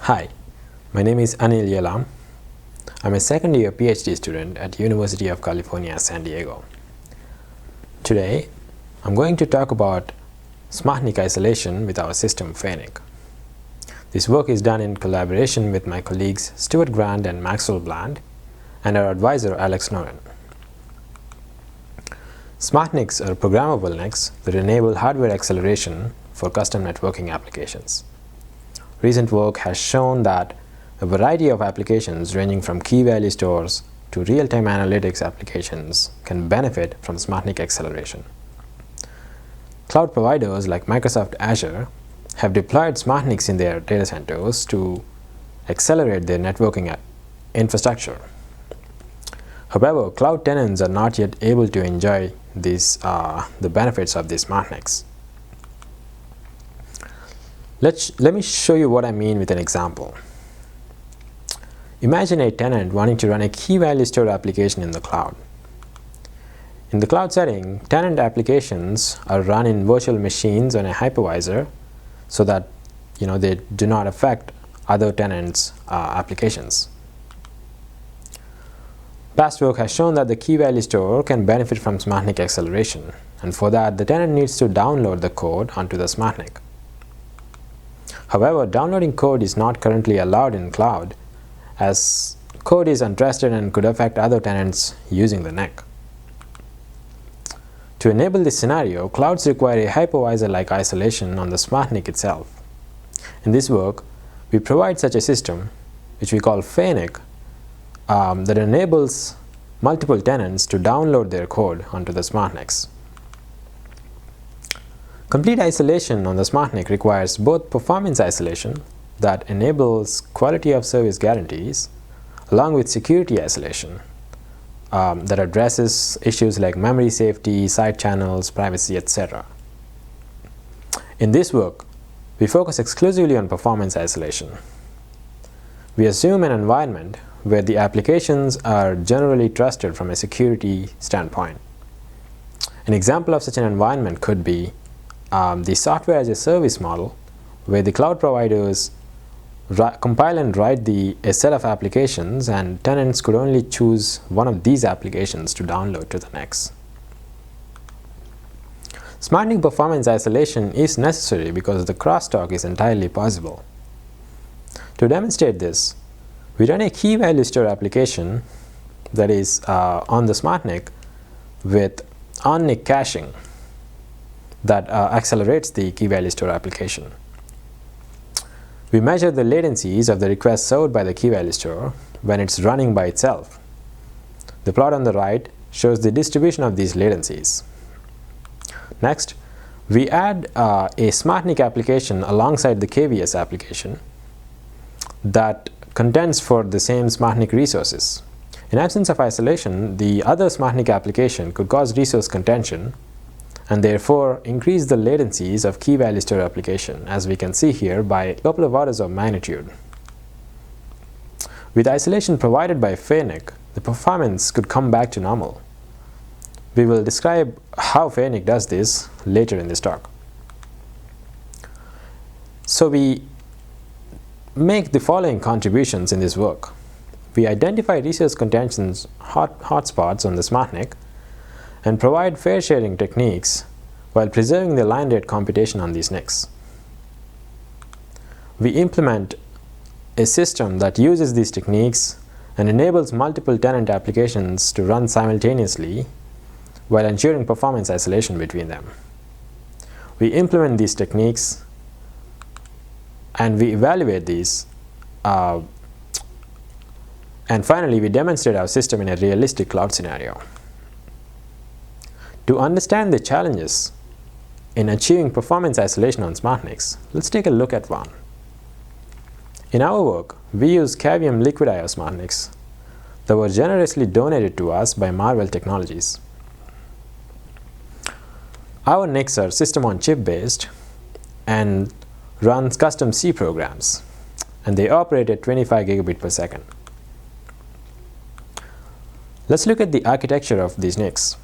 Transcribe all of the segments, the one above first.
Hi, my name is Anil Yelam. I'm a second-year PhD student at University of California, San Diego. Today, I'm going to talk about SmartNIC isolation with our system FairNIC. This work is done in collaboration with my colleagues Stuart Grant and Maxwell Bland and our advisor Alex Noren. SmartNICs are programmable NICs that enable hardware acceleration for custom networking applications. Recent work has shown that a variety of applications ranging from key value stores to real-time analytics applications can benefit from SmartNIC acceleration. Cloud providers like Microsoft Azure have deployed SmartNICs in their data centers to accelerate their networking infrastructure. However, cloud tenants are not yet able to enjoy the benefits of these SmartNICs. Let me show you what I mean with an example. Imagine a tenant wanting to run a key value store application in the cloud. In the cloud setting, tenant applications are run in virtual machines on a hypervisor so that they do not affect other tenants' applications. Past work has shown that the key value store can benefit from SmartNIC acceleration, and for that the tenant needs to download the code onto the SmartNIC. However, downloading code is not currently allowed in cloud, as code is untrusted and could affect other tenants using the NIC. To enable this scenario, clouds require a hypervisor-like isolation on the SmartNIC itself. In this work, we provide such a system, which we call FairNIC, that enables multiple tenants to download their code onto the SmartNICs. Complete isolation on the SmartNIC requires both performance isolation that enables quality of service guarantees along with security isolation that addresses issues like memory safety, side channels, privacy, etc. In this work, we focus exclusively on performance isolation. We assume an environment where the applications are generally trusted from a security standpoint. An example of such an environment could be the software as a service model, where the cloud providers compile and write a set of applications, and tenants could only choose one of these applications to download to the NICs. SmartNIC performance isolation is necessary because the crosstalk is entirely possible. To demonstrate this, we run a key value store application that is on the SmartNIC with on-NIC caching that accelerates the key value store application. We measure the latencies of the request served by the key value store when it's running by itself. The plot on the right shows the distribution of these latencies. Next, we add a SmartNIC application alongside the KVS application that contends for the same SmartNIC resources. In absence of isolation, the other SmartNIC application could cause resource contention and therefore increase the latencies of key value store application, as we can see here, by a couple of orders of magnitude. With isolation provided by FairNIC, the performance could come back to normal. We will describe how FairNIC does this later in this talk. So we make the following contributions in this work. We identify resource contention hotspots on the SmartNIC and provide fair sharing techniques while preserving the line rate computation on these NICs. We implement a system that uses these techniques and enables multiple tenant applications to run simultaneously while ensuring performance isolation between them. We implement these techniques and we evaluate these, and finally we demonstrate our system in a realistic cloud scenario. To understand the challenges in achieving performance isolation on SmartNICs, let's take a look at one. In our work, we use Cavium Liquid I/O SmartNICs that were generously donated to us by Marvell Technologies. Our NICs are system-on-chip based and runs custom C programs, and they operate at 25 gigabit per second. Let's look at the architecture of these NICs.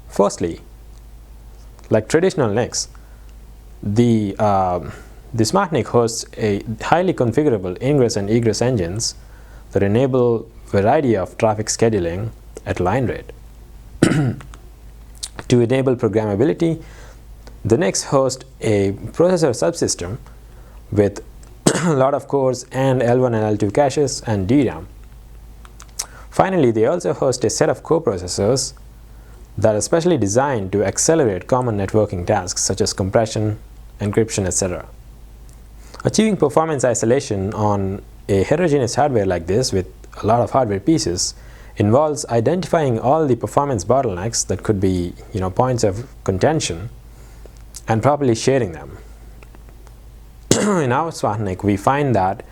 Firstly, like traditional NICs, the the SmartNIC hosts a highly configurable ingress and egress engines that enable a variety of traffic scheduling at line rate. To enable programmability, the NICs host a processor subsystem with a lot of cores and L1 and L2 caches and DRAM. Finally, they also host a set of coprocessors that are specially designed to accelerate common networking tasks such as compression, encryption, etc. Achieving performance isolation on a heterogeneous hardware like this with a lot of hardware pieces involves identifying all the performance bottlenecks that could be, points of contention and properly sharing them. In our SmartNIC, we find that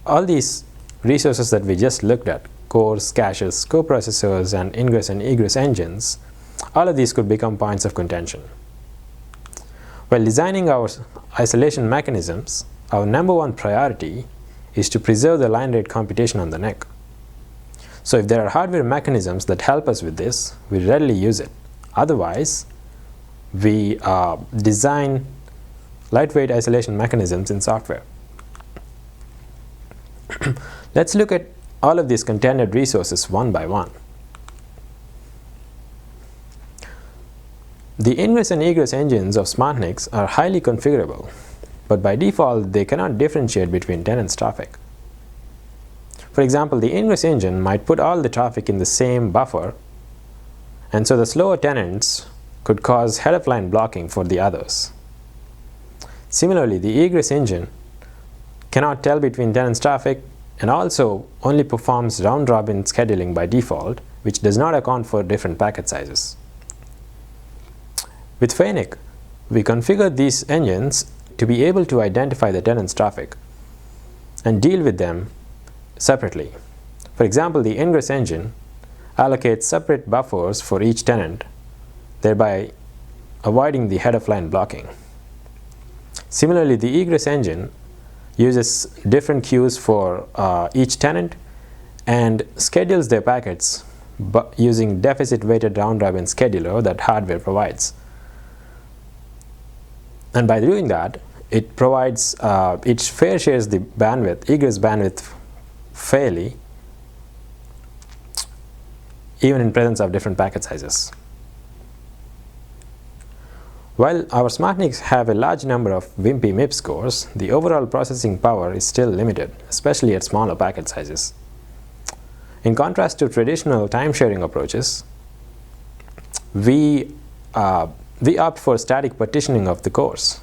all these resources that we just looked at, cores, caches, coprocessors, and ingress and egress engines, all of these could become points of contention. While designing our isolation mechanisms, our number one priority is to preserve the line rate computation on the NIC. So if there are hardware mechanisms that help us with this, we readily use it. Otherwise, we design lightweight isolation mechanisms in software. Let's look at all of these contended resources one by one. The ingress and egress engines of SmartNICs are highly configurable, but by default they cannot differentiate between tenants' traffic. For example, the ingress engine might put all the traffic in the same buffer, and so the slower tenants could cause head-of-line blocking for the others. Similarly, the egress engine cannot tell between tenants' traffic and also only performs round-robin scheduling by default, which does not account for different packet sizes. With FairNIC, we configure these engines to be able to identify the tenant's traffic and deal with them separately. For example, the ingress engine allocates separate buffers for each tenant, thereby avoiding the head-of-line blocking. Similarly, the egress engine uses different queues for each tenant and schedules their packets using deficit-weighted round-robin scheduler that hardware provides. And by doing that, it provides, it fair shares the bandwidth, egress bandwidth fairly, even in presence of different packet sizes. While our SmartNICs have a large number of wimpy MIPS cores, the overall processing power is still limited, especially at smaller packet sizes. In contrast to traditional time-sharing approaches, we opt for static partitioning of the cores.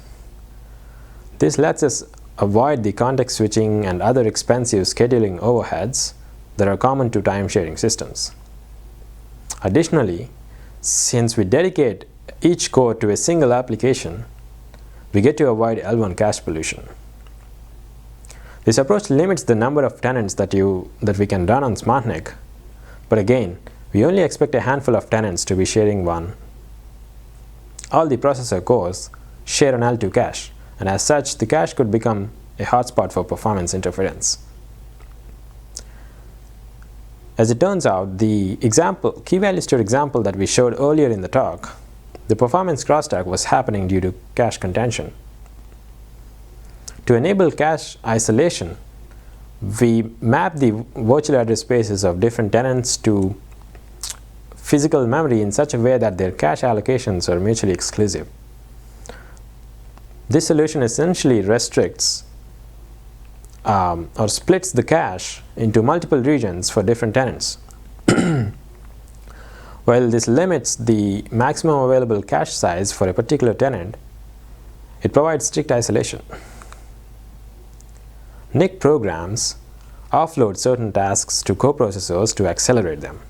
This lets us avoid the context switching and other expensive scheduling overheads that are common to time-sharing systems. Additionally, since we dedicate each core to a single application, we get to avoid L1 cache pollution. This approach limits the number of tenants that we can run on SmartNIC, but again, we only expect a handful of tenants to be sharing one. All the processor cores share an L2 cache, and as such, the cache could become a hotspot for performance interference. As it turns out, the key value store example that we showed earlier in the talk, the performance crosstalk was happening due to cache contention. To enable cache isolation, we map the virtual address spaces of different tenants to physical memory in such a way that their cache allocations are mutually exclusive. This solution essentially restricts or splits the cache into multiple regions for different tenants. While this limits the maximum available cache size for a particular tenant, it provides strict isolation. NIC programs offload certain tasks to coprocessors to accelerate them.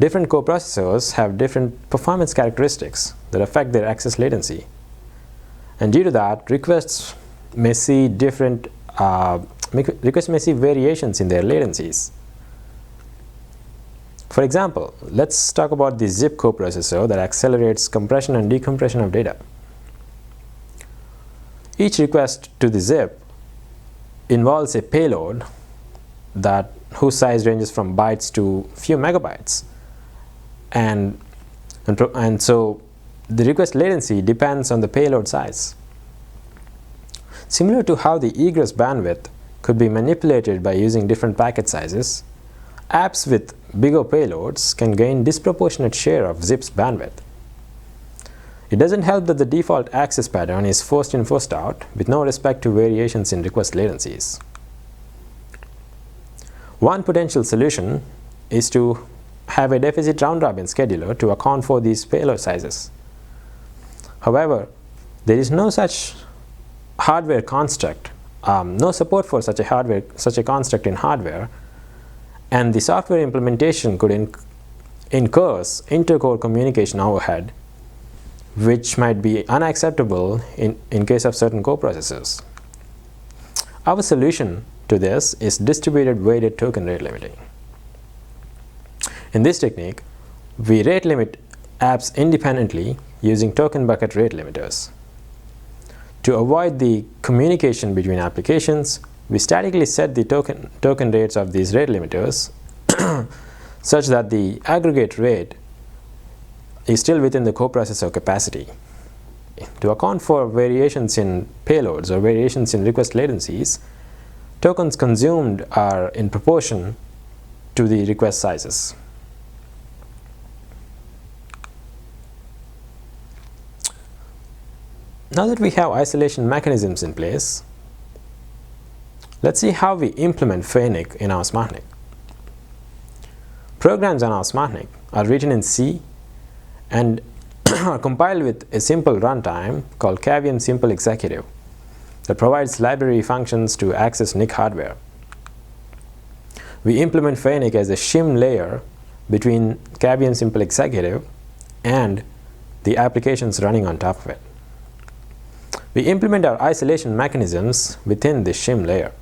Different coprocessors have different performance characteristics that affect their access latency. And due to that, requests may see variations in their latencies. For example, let's talk about the zip coprocessor that accelerates compression and decompression of data. Each request to the zip involves a payload whose size ranges from bytes to few megabytes, and so the request latency depends on the payload size. Similar to how the egress bandwidth could be manipulated by using different packet sizes, apps with bigger payloads can gain disproportionate share of ZIP's bandwidth. It doesn't help that the default access pattern is first in, first out, with no respect to variations in request latencies. One potential solution is to have a deficit round-robin scheduler to account for these payload sizes. However, there is no such hardware construct, no support for such a construct in hardware, and the software implementation could incurs inter-core communication overhead, which might be unacceptable in case of certain coprocessors. Our solution to this is distributed weighted token rate limiting. In this technique, we rate limit apps independently using token bucket rate limiters. To avoid the communication between applications, we statically set the token rates of these rate limiters such that the aggregate rate is still within the coprocessor capacity. To account for variations in payloads or variations in request latencies, tokens consumed are in proportion to the request sizes. Now that we have isolation mechanisms in place, let's see how we implement FairNIC in our SmartNIC. Programs on our SmartNIC are written in C and are compiled with a simple runtime called Cavium Simple Executive that provides library functions to access NIC hardware. We implement FairNIC as a shim layer between Cavium Simple Executive and the applications running on top of it. We implement our isolation mechanisms within this shim layer.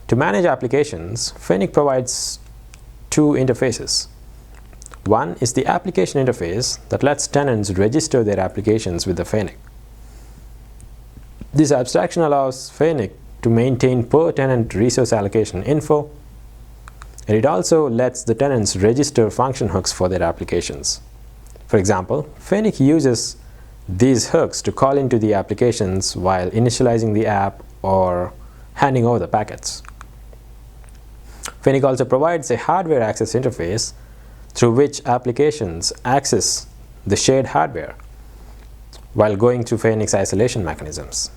To manage applications, FairNIC provides two interfaces. One is the application interface that lets tenants register their applications with the FairNIC. This abstraction allows FairNIC to maintain per tenant resource allocation info, and it also lets the tenants register function hooks for their applications. For example, FairNIC uses these hooks to call into the applications while initializing the app or handing over the packets. FairNIC also provides a hardware access interface through which applications access the shared hardware while going through FairNIC's isolation mechanisms.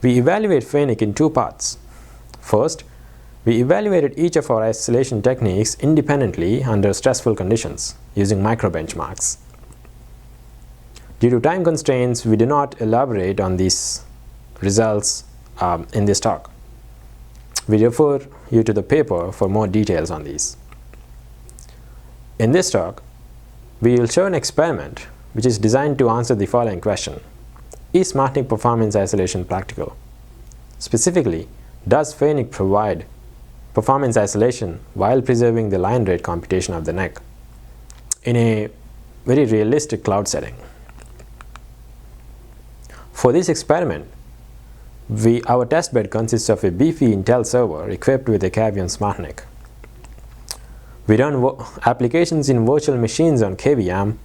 We evaluate FairNIC in two parts. First, we evaluated each of our isolation techniques independently under stressful conditions using micro benchmarks. Due to time constraints, we do not elaborate on these results in this talk. We refer you to the paper for more details on these. In this talk, we will show an experiment which is designed to answer the following question: is SmartNIC performance isolation practical? Specifically, does FairNIC provide performance isolation while preserving the line rate computation of the NIC in a very realistic cloud setting? For this experiment, our testbed consists of a beefy Intel server equipped with a Cavium SmartNIC. We run applications in virtual machines on KVM,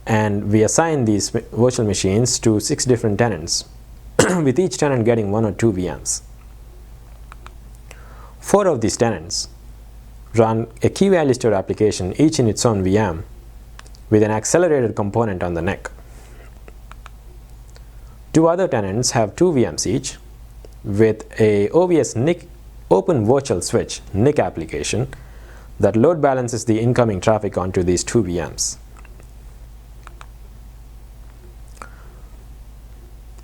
and we assign these virtual machines to 6 different tenants, with each tenant getting 1 or 2 VMs. 4 of these tenants run a key value store application, each in its own VM, with an accelerated component on the NIC. 2 other tenants have 2 VMs each, with a OVS NIC open virtual switch NIC application that load balances the incoming traffic onto these 2 VMs.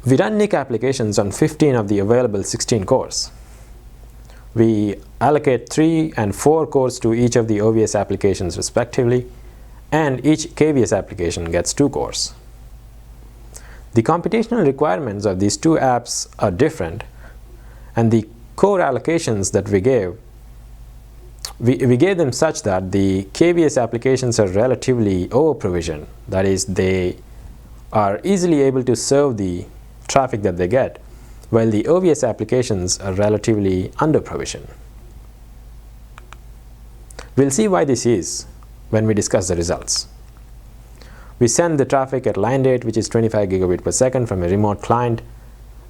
We run NIC applications on 15 of the available 16 cores. We allocate 3 and 4 cores to each of the OVS applications respectively, and each KVS application gets 2 cores. The computational requirements of these 2 apps are different, and the core allocations that we gave them such that the KVS applications are relatively over-provisioned. That is, they are easily able to serve the traffic that they get, while the OVS applications are relatively under-provisioned. We'll see why this is when we discuss the results. We send the traffic at line rate, which is 25 gigabit per second from a remote client,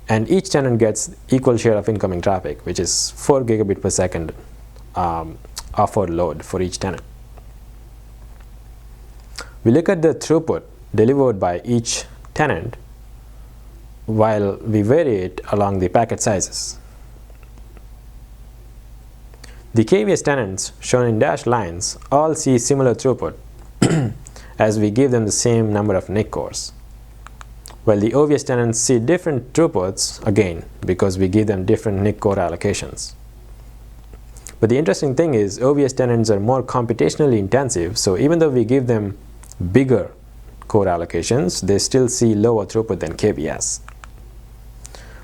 and each tenant gets equal share of incoming traffic, which is 4 gigabit per second offered load for each tenant. We look at the throughput delivered by each tenant while we vary it along the packet sizes. The KVS tenants shown in dashed lines all see similar throughput as we give them the same number of NIC cores, while the OVS tenants see different throughputs, again because we give them different NIC core allocations. But the interesting thing is OVS tenants are more computationally intensive, so even though we give them bigger core allocations, they still see lower throughput than KVS.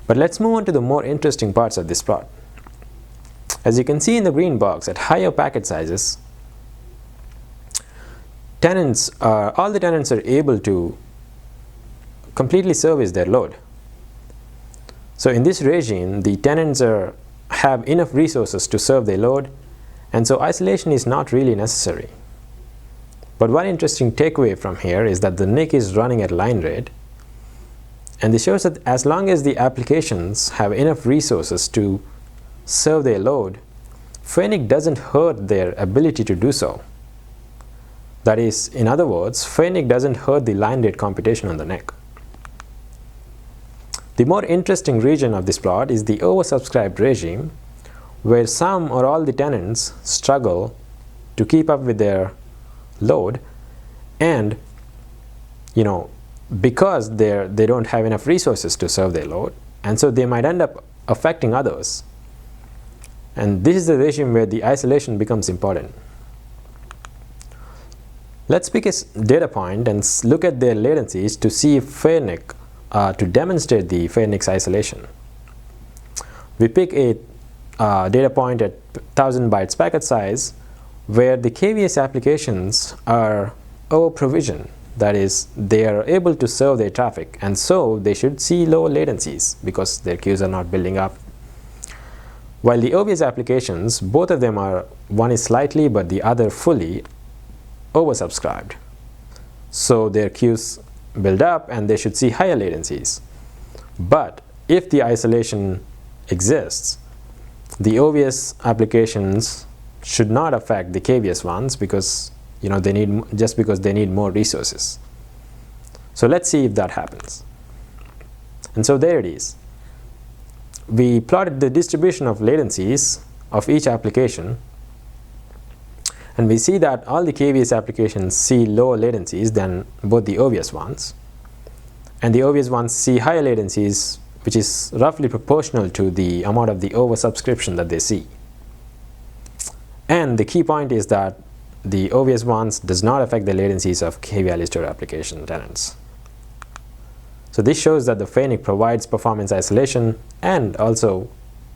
But let's move on to the more interesting parts of this plot. As you can see in the green box, at higher packet sizes, all the tenants are able to completely service their load. So in this regime, the tenants have enough resources to serve their load, and so isolation is not really necessary. But one interesting takeaway from here is that the NIC is running at line rate, and this shows that as long as the applications have enough resources to serve their load, FairNIC doesn't hurt their ability to do so. That is, in other words, FairNIC doesn't hurt the line rate computation on the NIC. The more interesting region of this plot is the oversubscribed regime, where some or all the tenants struggle to keep up with their load, and because they don't have enough resources to serve their load, and so they might end up affecting others. And this is the regime where the isolation becomes important. Let's pick a data point and look at their latencies to see if FairNIC, to demonstrate the FairNIC's isolation. We pick a data point at 1000 bytes packet size where the KVS applications are over-provisioned. That is, they are able to serve their traffic, and so they should see low latencies because their queues are not building up. While the OVS applications, both of them are, one is slightly but the other fully oversubscribed. So their queues build up and they should see higher latencies. But if the isolation exists, the OVS applications should not affect the KVS ones because they need more resources. So let's see if that happens. And so there it is. We plotted the distribution of latencies of each application, and we see that all the KVS applications see lower latencies than both the OVS ones, and the OVS ones see higher latencies, which is roughly proportional to the amount of the oversubscription that they see. And the key point is that the OVS ones does not affect the latencies of key-value store application tenants. So this shows that the FairNIC provides performance isolation and also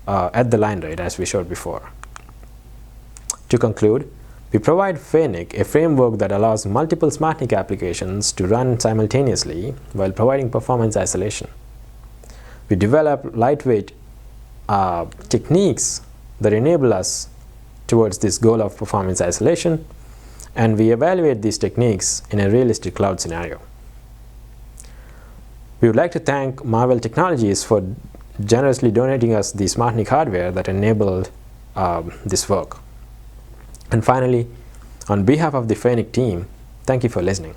at the line rate, as we showed before. To conclude, we provide FairNIC, a framework that allows multiple SmartNIC applications to run simultaneously while providing performance isolation. We develop lightweight techniques that enable us towards this goal of performance isolation, and we evaluate these techniques in a realistic cloud scenario. We would like to thank Marvell Technologies for generously donating us the SmartNIC hardware that enabled this work. And finally, on behalf of the FairNIC team, thank you for listening.